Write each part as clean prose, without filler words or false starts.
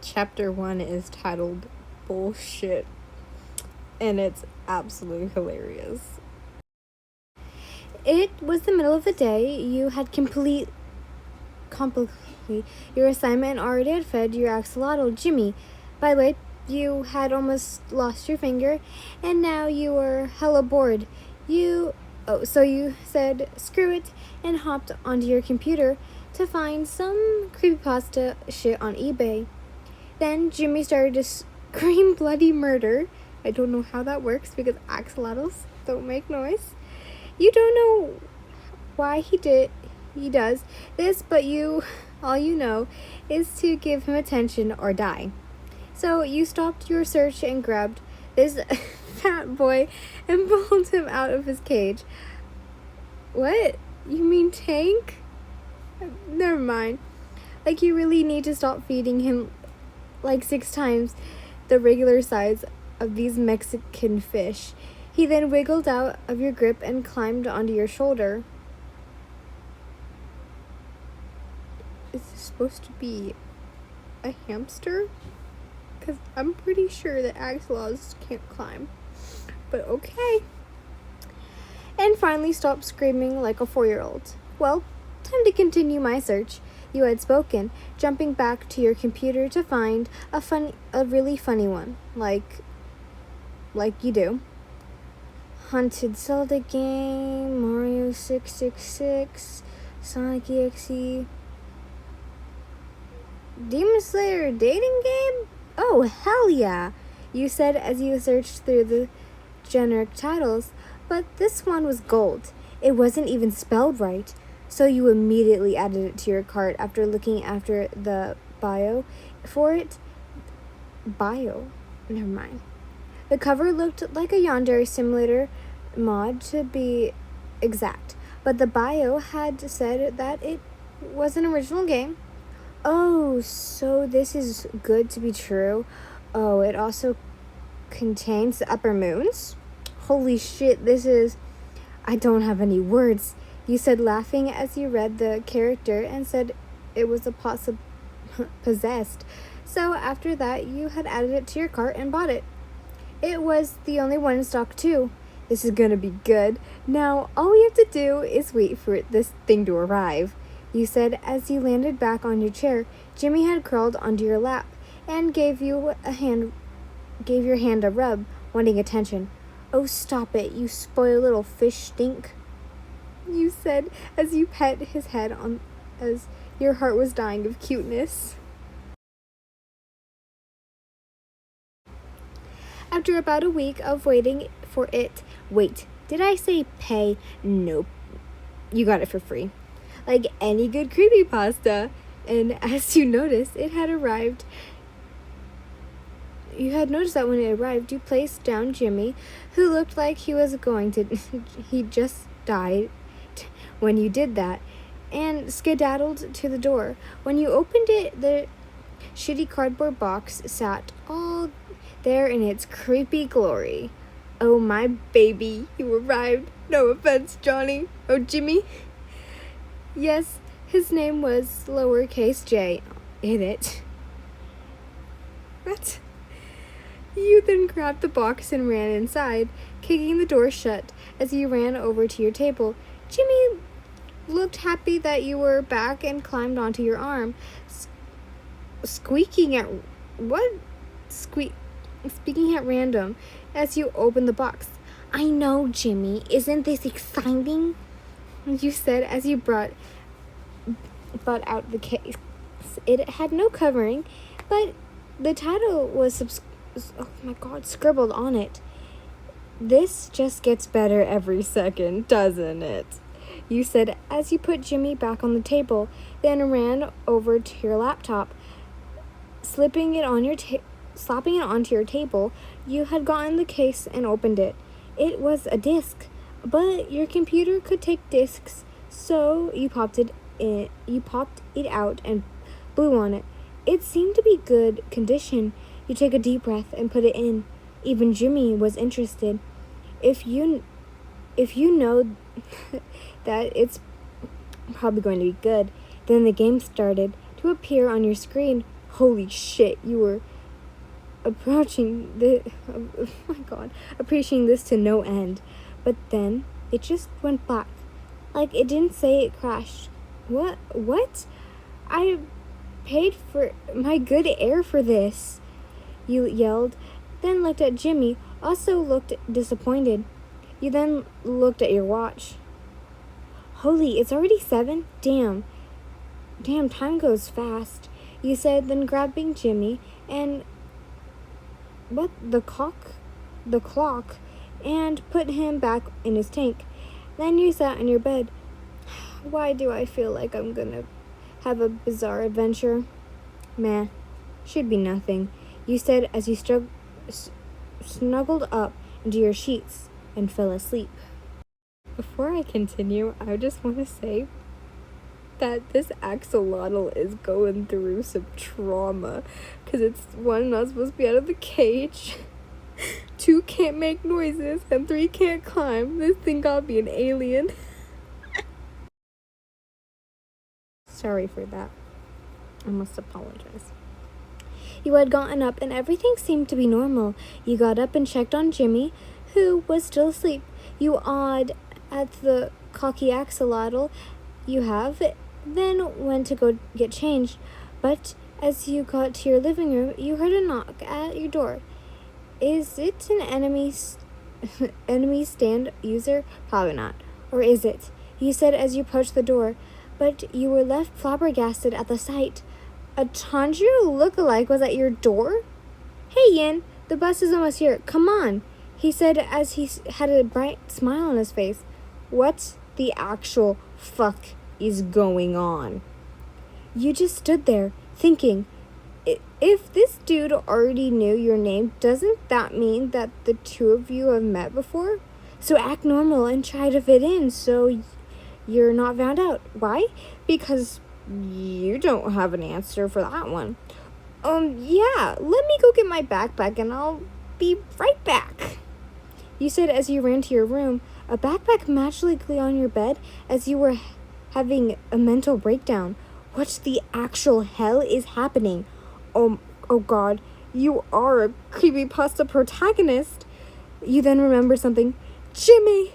Chapter 1 is titled Bullshit, and it's absolutely hilarious. It was the middle of the day. You had completely your assignment and already had fed your axolotl, Jimmy. By the way, you had almost lost your finger, and now you were hella bored. So you said screw it and hopped onto your computer to find some creepypasta shit on eBay. Then Jimmy started to scream bloody murder. I don't know how that works because axolotls don't make noise. You don't know why he does this, but all you know is to give him attention or die. So you stopped your search and grabbed this fat boy and pulled him out of his cage. What? You mean Tank? Never mind. Like, you really need to stop feeding him like 6 times the regular size of these Mexican fish. He then wiggled out of your grip and climbed onto your shoulder. Is this supposed to be a hamster? Because I'm pretty sure that axolotls can't climb. But okay. And finally stopped screaming like a 4-year-old. Well, time to continue my search. You had spoken, jumping back to your computer to find a really funny one, like you do. Haunted Zelda game, Mario 666, Sonic EXE, Demon Slayer dating game? Oh, hell yeah, you said as you searched through the generic titles, but this one was gold. It wasn't even spelled right. So you immediately added it to your cart after looking after the bio for it. Never mind. The cover looked like a Yandere Simulator mod to be exact, but the bio had said that it was an original game. Oh, so this is good to be true. Oh, it also contains the upper moons? Holy shit, I don't have any words. You said, laughing as you read the character and said it was possessed. So after that, you had added it to your cart and bought it. It was the only one in stock too. This is gonna be good. Now, all we have to do is wait for this thing to arrive. You said as you landed back on your chair. Jimmy had crawled onto your lap and gave your hand a rub, wanting attention. Oh, stop it, you spoiled little fish stink. You said as you pet his head as your heart was dying of cuteness. After about a week of waiting for it, wait, did I say pay? Nope. You got it for free. Like any good creepypasta. And as you noticed, it had arrived. You had noticed that when it arrived, you placed down Jimmy, who looked like he was going to... he just died when you did that, and skedaddled to the door. When you opened it, the shitty cardboard box sat all there in its creepy glory. Oh, my baby, you arrived. No offense, Johnny. Oh, Jimmy. Yes, his name was lowercase j in it. What? You then grabbed the box and ran inside, kicking the door shut as you ran over to your table. Jimmy looked happy that you were back and climbed onto your arm, speaking at random as you opened the box. I know, Jimmy. Isn't this exciting? You said as you brought out the case. It had no covering, but the title was scribbled on it. This just gets better every second, doesn't it? You said as you put Jimmy back on the table, then ran over to your laptop, slapping it onto your table. You had gotten the case and opened it. It was a disc, but your computer could take discs, so you popped it out and blew on it. It seemed to be good condition. You take a deep breath and put it in. Even Jimmy was interested. If you know that it's probably going to be good. Then the game started to appear on your screen. Holy shit, you were approaching the oh my god, appreciating this to no end. But then it just went black. Like it didn't say it crashed. What? I paid for my good air for this, you yelled, then looked at Jimmy, also looked disappointed. You then looked at your watch. Holy, it's already 7? Damn, time goes fast, you said, then grabbing Jimmy and the clock, and put him back in his tank. Then you sat in your bed. Why do I feel like I'm gonna have a bizarre adventure? Meh, should be nothing, you said as you snuggled up into your sheets and fell asleep. Before I continue, I just want to say that this axolotl is going through some trauma, because it's 1, not supposed to be out of the cage, 2, can't make noises, and 3, can't climb. This thing gotta be an alien. Sorry for that. I must apologize. You had gotten up and everything seemed to be normal. You got up and checked on Jimmy, who was still asleep. You awed at the cocky axolotl you have, then went to go get changed. But as you got to your living room, you heard a knock at your door. Is it an enemy stand user? Probably not. Or is it? You said as you approached the door, but you were left flabbergasted at the sight. A Tanjiro look-alike was at your door? Hey, Yin, the bus is almost here. Come on, he said as he had a bright smile on his face. What the actual fuck is going on? You just stood there, thinking, if this dude already knew your name, doesn't that mean that the two of you have met before? So act normal and try to fit in so you're not found out. Why? Because you don't have an answer for that one. Yeah, let me go get my backpack and I'll be right back, you said as you ran to your room, a backpack magically on your bed as you were having a mental breakdown. What the actual hell is happening? Oh God, you are a creepypasta protagonist. You then remember something. Jimmy!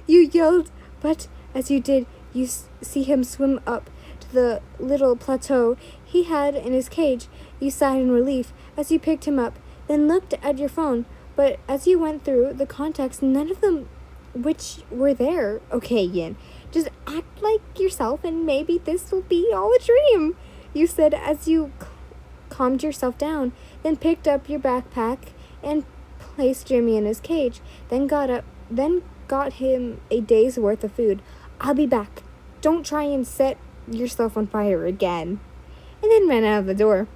You yelled, but as you did, you see him swim up to the little plateau he had in his cage. You sighed in relief as you picked him up, then looked at your phone. But as you went through the contacts, none of them which were there. Okay, Yin, just act like yourself and maybe this will be all a dream, you said as you calmed yourself down, then picked up your backpack and placed Jimmy in his cage, then got him a day's worth of food. I'll be back. Don't try and set yourself on fire again. And then ran out of the door.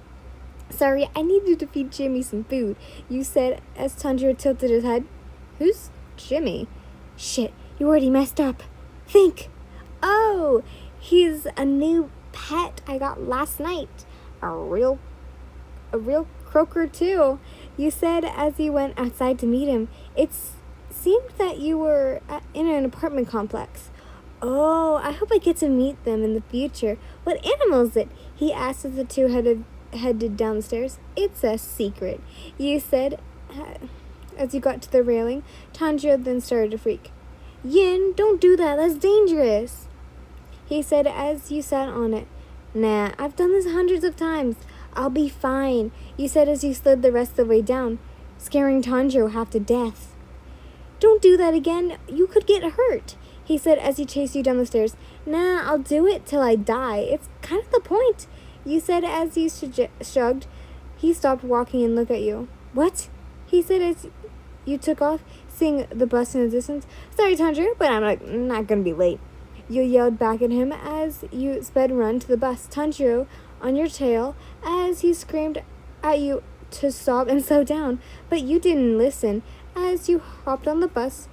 Sorry, I needed to feed Jimmy some food, you said as Tanjiro tilted his head. Who's Jimmy? Shit, you already messed up. Think. Oh, he's a new pet I got last night. A real croaker too, you said as you went outside to meet him. It seemed that you were in an apartment complex. Oh, I hope I get to meet them in the future. What animal is it? He asked as the two headed down the stairs. It's a secret, you said as you got to the railing. Tanjiro then started to freak. Yin, don't do that. That's dangerous, he said as you sat on it. Nah, I've done this hundreds of times. I'll be fine, you said as you slid the rest of the way down, scaring Tanjiro half to death. Don't do that again. You could get hurt, he said as he chased you down the stairs. Nah, I'll do it till I die. It's kind of the point, you said as you shrugged. He stopped walking and looked at you. What? He said as you took off, seeing the bus in the distance. Sorry, Tanjiro, but I'm not gonna be late, you yelled back at him as you sped run to the bus. Tanjiro on your tail as he screamed at you to stop and slow down, but you didn't listen as you hopped on the bus,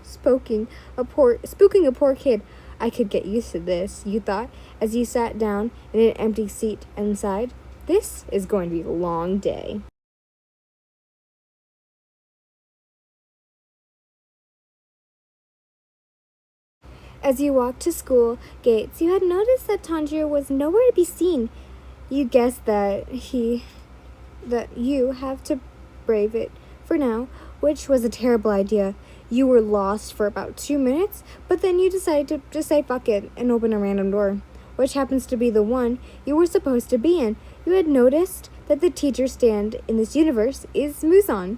spooking a poor kid. I could get used to this, you thought, as you sat down in an empty seat inside. This is going to be a long day. As you walked to school gates, you had noticed that Tanjiro was nowhere to be seen. You guess that you have to brave it for now, which was a terrible idea. You were lost for about 2 minutes, but then you decided to just say fuck it and open a random door, which happens to be the one you were supposed to be in. You had noticed that the teacher stand in this universe is Muson.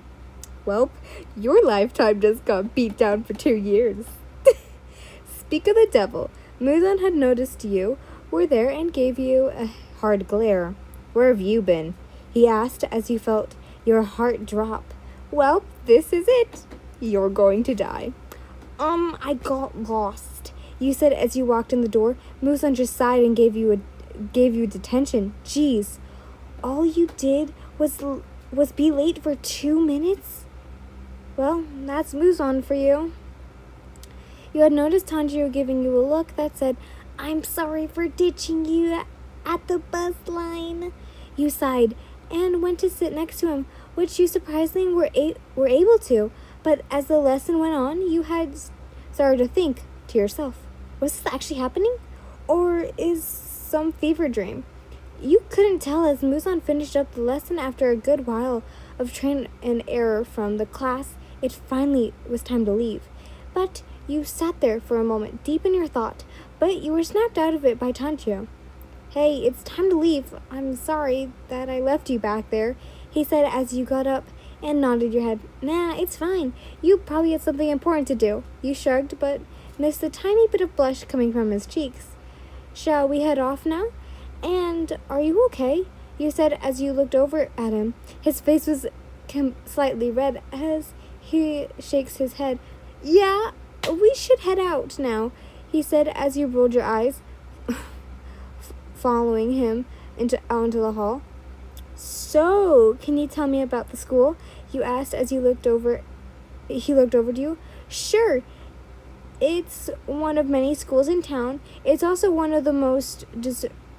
Well, your lifetime just got beat down for 2 years. Speak of the devil, Muson had noticed you were there and gave you a hard glare. Where have you been? He asked as you felt your heart drop. Well, this is it. You're going to die. I got lost, you said as you walked in the door. Muson just sighed and gave you detention. Jeez, all you did was be late for 2 minutes? Well, that's Muson for you. You had noticed Tanjiro giving you a look that said, I'm sorry for ditching you at the bus line. You sighed and went to sit next to him, which you surprisingly were able to. But as the lesson went on, you had started to think to yourself, was this actually happening? Or is some fever dream? You couldn't tell as Muson finished up the lesson after a good while of trial and error from the class. It finally was time to leave. But you sat there for a moment, deep in your thought, but you were snapped out of it by Tanjiro. Hey, it's time to leave. I'm sorry that I left you back there, he said as you got up and nodded your head. Nah, it's fine. You probably had something important to do. You shrugged, but missed a tiny bit of blush coming from his cheeks. Shall we head off now? And are you okay? You said as you looked over at him. His face was slightly red as he shakes his head. Yeah, we should head out now, he said as you rolled your eyes, following him out into the hall. So, can you tell me about the school? You asked as he looked over to you. Sure. It's one of many schools in town. It's also one of the most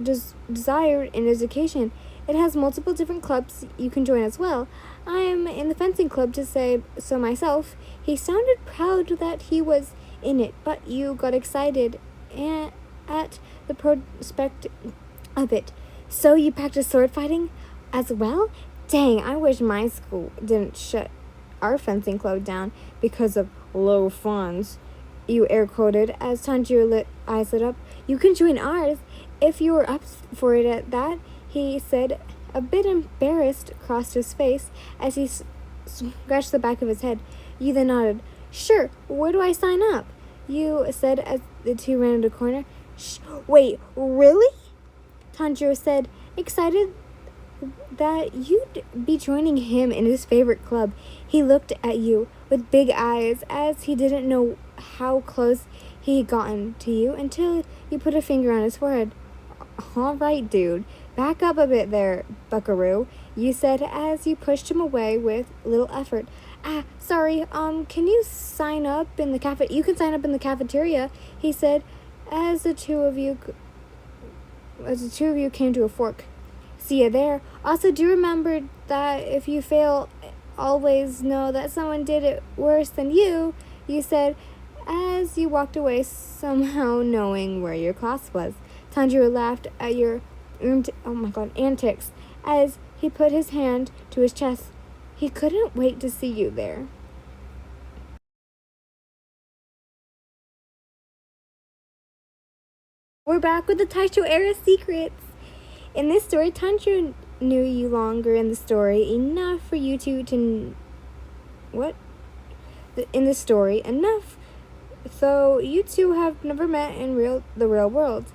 desired in education. It has multiple different clubs you can join as well. I'm in the fencing club to say so myself. He sounded proud that he was in it, but you got excited at the prospect of it. So you practice sword fighting as well? Dang, I wish my school didn't shut our fencing club down because of low funds. You air quoted as Tanjiro eyes lit up. You can join ours if you were up for it at that, he said, a bit embarrassed across his face as he scratched the back of his head. You then nodded. Sure, where do I sign up? You said as the two ran into the corner. Wait, really? Tanjiro said, excited that you'd be joining him in his favorite club. He looked at you with big eyes as he didn't know how close he had gotten to you until you put a finger on his forehead. All right, dude. Back up a bit there, buckaroo, you said as you pushed him away with little effort. Sorry, can you sign up in the you can sign up in the cafeteria, he said as the two of you came to a fork. See you there. Also, do remember that if you fail, always know that someone did it worse than you said as you walked away, somehow knowing where your class was. Tanjiro laughed at your antics as he put his hand to his chest. He couldn't wait to see you there. We're back with the Taisho era secrets. In this story, Tanjiro knew you longer in the story enough for you two to in the story enough, though you two have never met in the real world.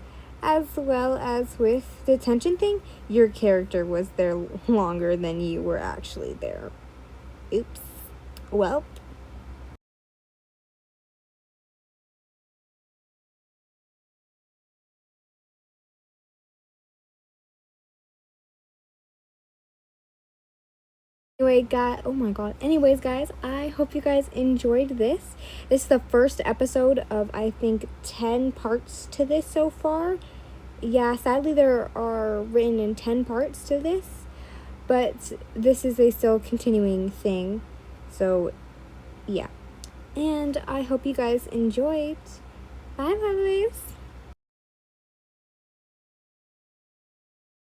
As well as with the detention thing, your character was there longer than you were actually there. Oops. Well. Anyways, guys, I hope you guys enjoyed this. This is the first episode of, I think, 10 parts to this so far. Yeah, sadly there are written in 10 parts to this, but this is a still continuing thing. So, yeah. And I hope you guys enjoyed. Bye, guys.